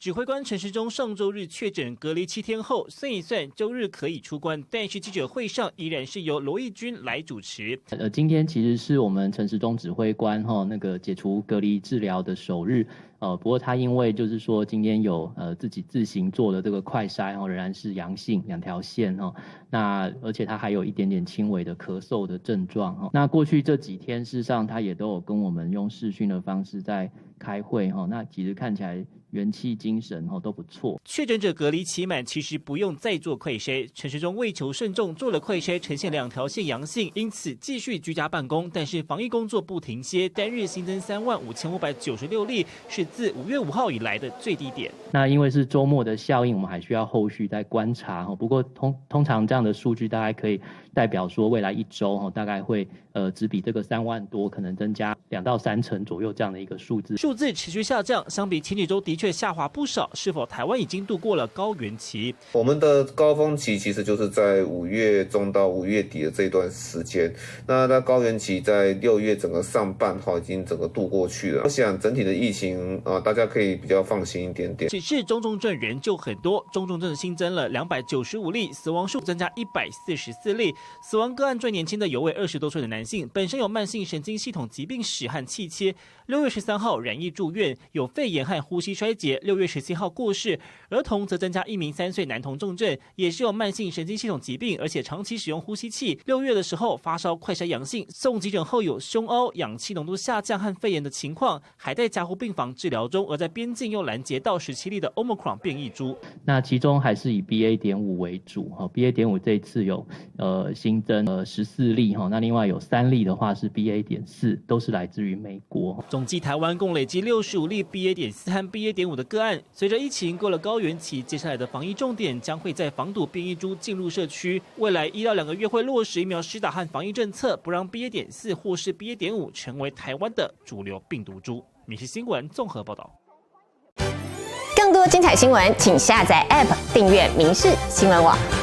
指挥官陈时中上周日确诊隔离7天后，算一算，周日可以出关，但是记者会上依然是由罗义军来主持。今天其实是我们陈时中指挥官那个解除隔离治疗的首日。不过他因为就是说今天有自己自行做的这个快筛仍然是阳性2条线那而且他还有一点点轻微的咳嗽的症状那过去这几天事实上他也都有跟我们用视讯的方式在开会那其实看起来元气精神都不错。确诊者隔离期满，其实不用再做快筛。陈时中为求慎重，做了快筛，呈现2条线阳性，因此继续居家办公。但是防疫工作不停歇，单日新增35596例，是自5月5号以来的最低点。那因为是周末的效应，我们还需要后续再观察不过通常这样的数据大概可以代表说未来1周大概会只比这个3万多可能增加2到3成左右这样的一个数字。数字持续下降，相比前几周的确下滑不少。是否台湾已经度过了高原期？我们的高峰期其实就是在5月中到5月底的这段时间。那高原期在6月整个上半已经整个度过去了。我想整体的疫情大家可以比较放心一点点。只是中重症仍旧很多，中重症新增了295例，死亡数增加144例。死亡个案最年轻的有位20多岁的男性，本身有慢性神经系统疾病史和气切，6月13号染疫住院，有肺炎和呼吸衰竭，6月17号过世。儿童则增加1名3岁男童重症，也是有慢性神经系统疾病，而且长期使用呼吸器。6月的时候发烧快筛阳性，送急诊后有胸凹、氧气浓度下降和肺炎的情况，还在加护病房治疗中。而在边境又拦截到17例的 Omicron 变异株，那其中还是以 BA.5 为主BA.5 这一次有新增14例那另外有3例的话是 BA.4， 都是来自于美国。总计台湾共累积65例 BA.4 和 BA.5 的个案。随着疫情过了高原期，接下来的防疫重点将会在防堵变异株进入社区。未来1到2个月会落实疫苗施打和防疫政策，不让 BA.4 或是 BA.5 成为台湾的主流病毒株。民视新闻综合报道。更多精彩新闻，请下载 App 订阅民视新闻网。